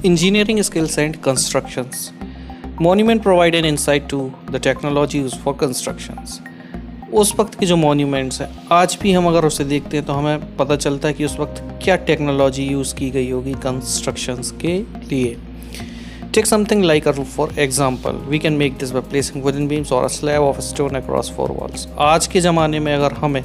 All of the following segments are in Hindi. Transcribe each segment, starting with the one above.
Engineering skills and constructions. Monument provide an insight to the technology used for constructions. उस वक्त के जो मॉन्यूमेंट्स हैं आज भी हम अगर उसे देखते हैं तो हमें पता चलता है कि उस वक्त क्या टेक्नोलॉजी यूज़ की गई होगी कंस्ट्रक्शंस के लिए. Take something like a roof for example. We can make this by placing wooden beams or a slab of stone across four walls. आज के ज़माने में अगर हमें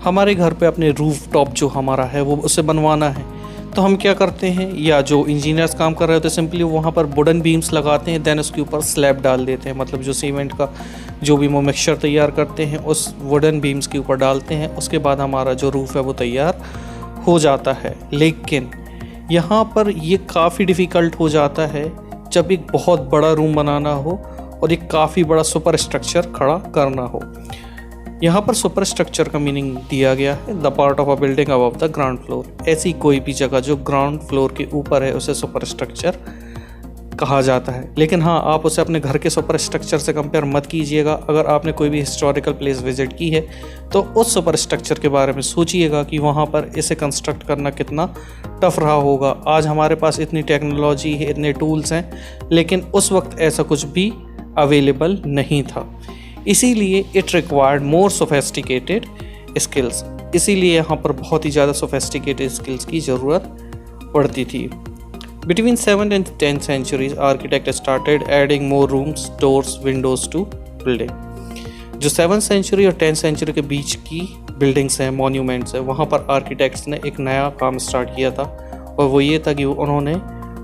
हमारे घर पे अपने रूफ टॉप जो हमारा है वो उसे बनवाना है तो हम क्या करते हैं, या जो इंजीनियर्स काम कर रहे होते हैं सिंपली वहाँ पर वुडन बीम्स लगाते हैं, देन उसके ऊपर स्लैब डाल देते हैं. मतलब जो सीमेंट का जो भी वो मिक्सचर तैयार करते हैं उस वुडन बीम्स के ऊपर डालते हैं. उसके बाद हमारा जो रूफ़ है वो तैयार हो जाता है. लेकिन यहाँ पर ये काफ़ी डिफ़िकल्ट हो जाता है जब एक बहुत बड़ा रूम बनाना हो और एक काफ़ी बड़ा सुपर स्ट्रक्चर खड़ा करना हो. यहाँ पर सुपर स्ट्रक्चर का मीनिंग दिया गया है the part of a building above the ground floor. ऐसी कोई भी जगह जो ग्राउंड फ्लोर के ऊपर है उसे सुपर स्ट्रक्चर कहा जाता है. लेकिन हाँ, आप उसे अपने घर के सुपर स्ट्रक्चर से कंपेयर मत कीजिएगा. अगर आपने कोई भी हिस्टोरिकल प्लेस विजिट की है तो उस सुपर स्ट्रक्चर के बारे में सोचिएगा कि वहाँ पर इसे कंस्ट्रक्ट करना कितना टफ रहा होगा. आज हमारे पास इतनी टेक्नोलॉजी है, इतने टूल्स हैं, लेकिन उस वक्त ऐसा कुछ भी अवेलेबल नहीं था. इसीलिए it required more sophisticated skills. इसीलिए यहाँ पर बहुत ही ज़्यादा सोफेस्टिकेटेड स्किल्स की ज़रूरत पड़ती थी. Between 7th and 10th centuries architect started adding more rooms, doors, Windows to building. जो 7th century और 10th century के बीच की बिल्डिंग्स हैं, मॉन्यूमेंट्स हैं, वहाँ पर आर्किटेक्ट्स ने एक नया काम स्टार्ट किया था और वो ये था कि उन्होंने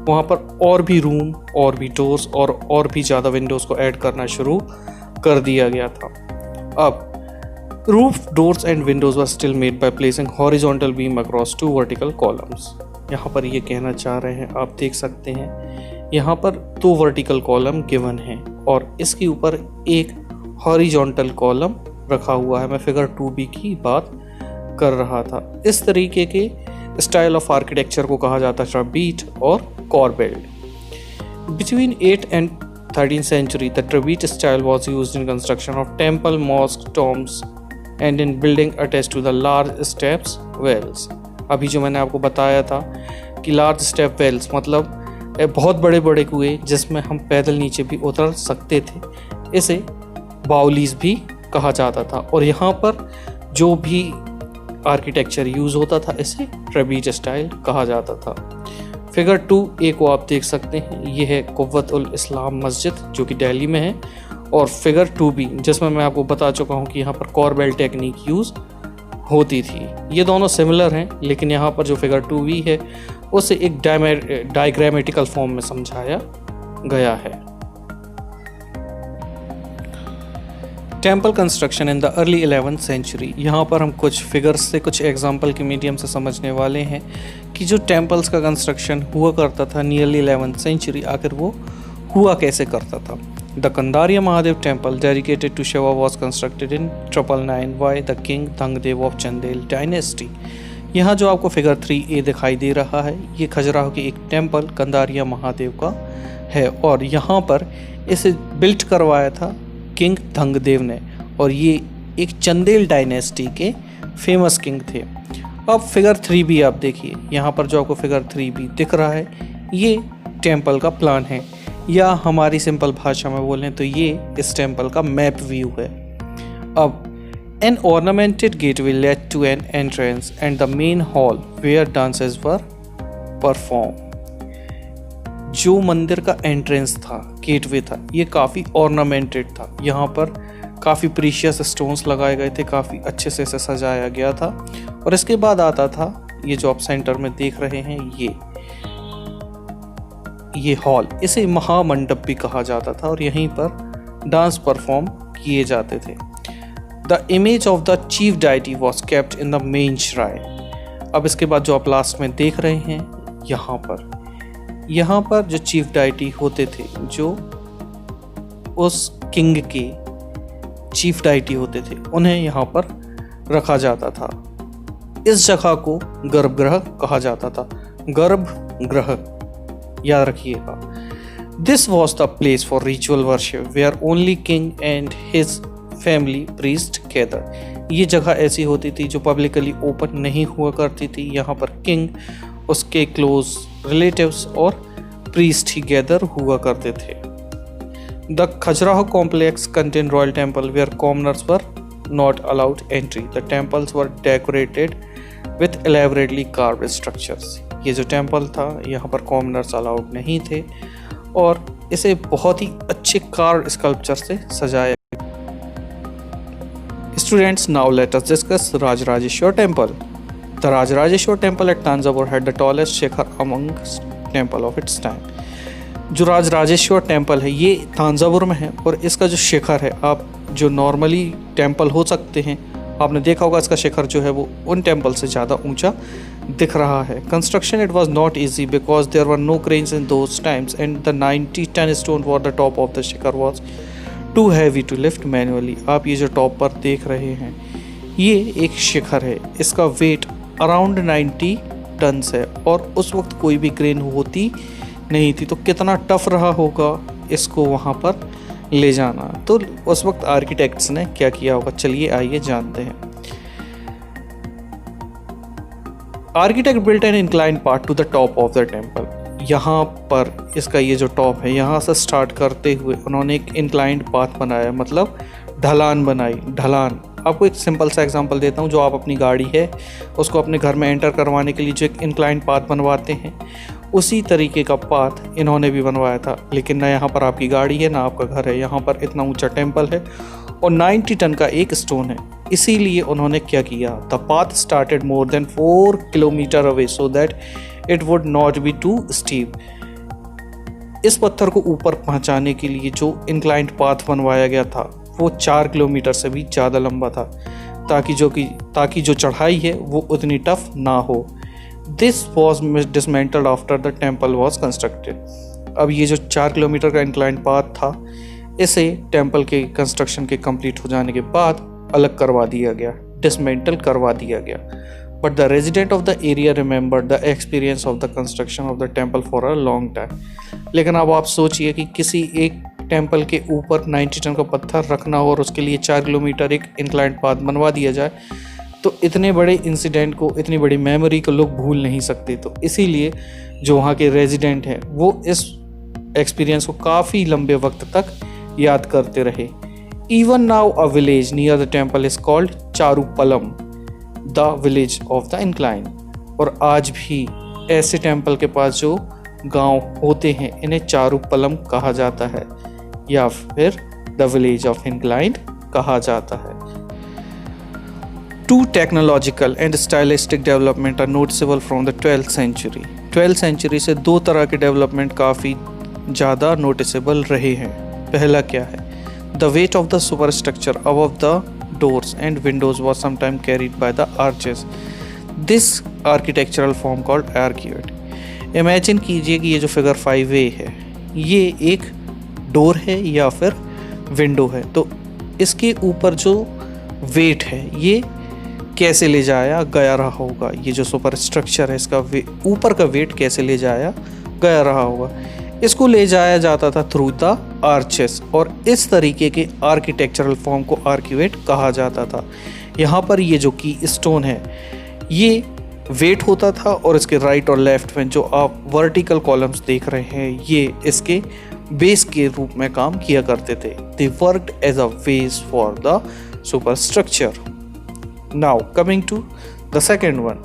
वहाँ पर और भी रूम और भी डोर्स और भी ज़्यादा विंडोज़ को ऐड करना शुरू कर दिया गया था. अब roof, doors and windows were still made by placing horizontal beam across two vertical columns. यहाँ पर ये कहना चाह रहे हैं, आप देख सकते हैं यहाँ पर 2 वर्टिकल कॉलम गिवन हैं और इसके ऊपर एक हॉरिजॉन्टल कॉलम रखा हुआ है. मैं फिगर 2b की बात कर रहा था. इस तरीके के स्टाइल ऑफ आर्किटेक्चर को कहा जाता है ट्रबीट और corbelled. Between 8th and 13th century, the trabete style was used in construction of temple, mosque, tombs, and in building attached to the large steps wells. अभी जो मैंने आपको बताया था कि large step wells मतलब बहुत बड़े बड़े कुएं जिसमें हम पैदल नीचे भी उतर सकते थे, इसे बाउलीज भी कहा जाता था. और यहाँ पर जो भी आर्किटेक्चर यूज़ होता था इसे ट्रबीट स्टाइल कहा जाता था. फिगर 2a को आप देख सकते हैं, ये है कुव्वत उल इस्लाम मस्जिद जो कि दिल्ली में है. और फिगर 2b जिसमें मैं आपको बता चुका हूँ कि यहाँ पर कॉर्बेल टेक्निक यूज़ होती थी. ये दोनों सिमिलर हैं, लेकिन यहाँ पर जो फिगर 2b है उसे एक डायग्रामेटिकल फॉर्म में समझाया गया है. Temple construction in the early 11th century. यहाँ पर हम कुछ फिगर्स से, कुछ एग्जाम्पल के मीडियम से समझने वाले हैं कि जो टेम्पल्स का कंस्ट्रक्शन हुआ करता था नियरली 11th century, आखिर वो हुआ कैसे करता था. The Kandariya Mahadev temple dedicated to Shiva was constructed in 999 by the king Dhangadev of Chandel dynasty. यहाँ जो आपको फिगर 3a दिखाई दे रहा है ये खजुराहो की एक टेम्पल कंदारिया महादेव का है और यहाँ पर इसे बिल्ट करवाया था किंग धंगदेव ने और ये एक चंदेल डायनेस्टी के फेमस किंग थे. अब फिगर 3b आप देखिए, यहाँ पर जो आपको फिगर 3b दिख रहा है ये टेम्पल का प्लान है, या हमारी सिंपल भाषा में बोलें तो ये इस टेम्पल का मैप व्यू है. अब an ornamented gateway led to an entrance and the main hall where dances were performed. जो मंदिर का एंट्रेंस था, गेटवे था, ये काफ़ी ऑर्नामेंटेड था. यहाँ पर काफ़ी प्रीशियस स्टोन्स लगाए गए थे, काफ़ी अच्छे से इसे सजाया गया था. और इसके बाद आता था ये जो आप सेंटर में देख रहे हैं ये हॉल, इसे महामंडप भी कहा जाता था और यहीं पर डांस परफॉर्म किए जाते थे. The image of the chief deity was kept in the main shrine. अब इसके बाद जो आप लास्ट में देख रहे हैं यहाँ पर जो चीफ डाइटी होते थे, जो उस किंग के चीफ डाइटी होते थे, उन्हें यहाँ पर रखा जाता था. इस जगह को गर्भगृह कहा जाता था. गर्भगृह याद रखिएगा. This was the place for ritual worship where only king and his family priest gather. ये जगह ऐसी होती थी जो पब्लिकली ओपन नहीं हुआ करती थी. यहाँ पर किंग, उसके क्लोज रिलेटिव्स और प्रीस्ट ही गैदर हुआ करते थे। The Khajuraho complex contain royal temple where commoners were not allowed entry. The temples were decorated with elaborately carved structures. ये जो टेम्पल था यहाँ पर कॉमनर्स अलाउड नहीं थे और इसे बहुत ही अच्छे कार्व स्कल्पचर से सजाया। Students, now let us discuss Rajarajeshwar Temple. The Rajarajeshwar Temple at Tanjavur had the tallest Shikhar amongst temple of its time. जो राजराजेश्वर टेम्पल है ये तांजावुर में है और इसका जो शिखर है, आप जो नॉर्मली टेम्पल हो सकते हैं, आपने देखा होगा इसका शिखर जो है वो उन टेम्पल से ज़्यादा ऊंचा दिख रहा है। Construction it was not easy because there were no cranes in those times and the 90 stone for the top of the shikhar was too heavy to lift manually. आप ये जो टॉप पर देख रहे हैं ये एक शिखर है, इसका वेट अराउंड 90 टन्स है और उस वक्त कोई भी क्रेन होती नहीं थी, तो कितना टफ रहा होगा इसको वहाँ पर ले जाना। तो उस वक्त आर्किटेक्ट्स ने क्या किया होगा, चलिए आइए जानते हैं। Architect built an incline part two the top of the temple. यहाँ पर इसका ये जो टॉप है यहाँ से स्टार्ट करते हुए उन्होंने एक इंक्लाइंड पाथ बनाया, मतलब ढलान बनाई। ढलान, आपको एक सिंपल सा एग्जांपल देता हूँ। जो आप अपनी गाड़ी है उसको अपने घर में एंटर करवाने के लिए जो एक इंक्लाइंड पाथ बनवाते हैं, उसी तरीके का पाथ इन्होंने भी बनवाया था। लेकिन ना यहाँ पर आपकी गाड़ी है ना आपका घर है, यहाँ पर इतना ऊंचा टेम्पल है और 90 टन का एक स्टोन है। इसीलिए उन्होंने क्या किया, the path started more than 4 kilometre away so that it would not be too steep. इस पत्थर को ऊपर पहुंचाने के लिए जो इंक्लाइंड पाथ बनवाया गया था वो 4 किलोमीटर से भी ज़्यादा लंबा था, ताकि जो चढ़ाई है वो उतनी टफ ना हो। This was dismantled after the temple was constructed. अब ये जो 4 किलोमीटर का इंक्लाइंड पाथ था, इसे टेम्पल के कंस्ट्रक्शन के कंप्लीट हो जाने के बाद अलग करवा दिया गया, डिसमेंटल करवा दिया गया। But the resident of the area remembered the experience of the construction of the temple for a long time. लेकिन अब आप सोचिए कि किसी एक टेम्पल के ऊपर 90 टन का पत्थर रखना हो और उसके लिए 4 किलोमीटर एक इंक्लाइंड पाथ बनवा दिया जाए, तो इतने बड़े इंसिडेंट को, इतनी बड़ी मेमोरी को लोग भूल नहीं सकते। तो इसीलिए जो वहाँ के रेजिडेंट हैं वो इस एक्सपीरियंस को काफ़ी लंबे वक्त तक याद करते रहे। Even now a village near the temple is called Charupalam, the village of the incline. और आज भी ऐसे टेम्पल के पास जो गांव होते हैं इन्हें चारूपलम कहा जाता है या फिर द विलेज ऑफ इंक्लाइन कहा जाता है। Two technological and stylistic development are noticeable from the 12th century. 12th century से दो तरह के डेवलपमेंट काफ़ी ज़्यादा नोटिसेबल रहे हैं। पहला क्या है, the weight of the superstructure above the doors and windows was sometimes carried by the arches. This architectural form called arcuate. Imagine कीजिए कि ये जो फिगर 5A है ये एक डोर है या फिर विंडो है, तो इसके ऊपर जो वेट है ये कैसे ले जाया गया रहा होगा। ये जो सुपर स्ट्रक्चर है इसका ऊपर का वेट कैसे ले जाया गया रहा होगा। इसको ले जाया जाता था थ्रू द आर्चेस और इस तरीके के आर्किटेक्चरल फॉर्म को आर्क्यूएट कहा जाता था। यहाँ पर ये जो की स्टोन है ये वेट होता था और इसके राइट और लेफ्ट में जो आप वर्टिकल कॉलम्स देख रहे हैं ये इसके बेस के रूप में काम किया करते थे। They worked as a base for the superstructure. Now coming to the second one,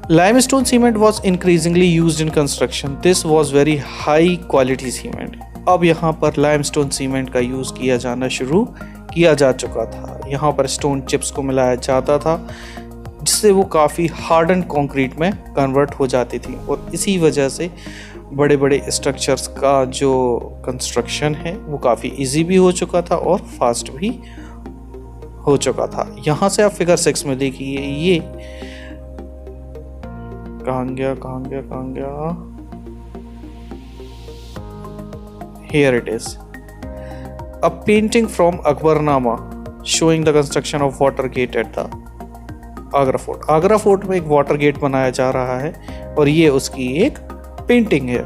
limestone cement was increasingly used in construction. This was very high quality cement. अब यहाँ पर limestone cement का यूज़ किया जाना शुरू किया जा चुका था। यहाँ पर स्टोन चिप्स को मिलाया जाता था जिससे वो काफ़ी हार्डन कंक्रीट में कन्वर्ट हो जाती थी और इसी वजह से बड़े बड़े स्ट्रक्चर्स का जो कंस्ट्रक्शन है वो काफ़ी इजी भी हो चुका था और फास्ट भी हो चुका था। यहाँ से आप फिगर 6 में देखिए, ये कहाँ गया Here it is, a painting from Akbarnama showing the construction of water gate at the Agra fort. Agra fort में एक वाटर गेट बनाया जा रहा है और ये उसकी एक पेंटिंग है।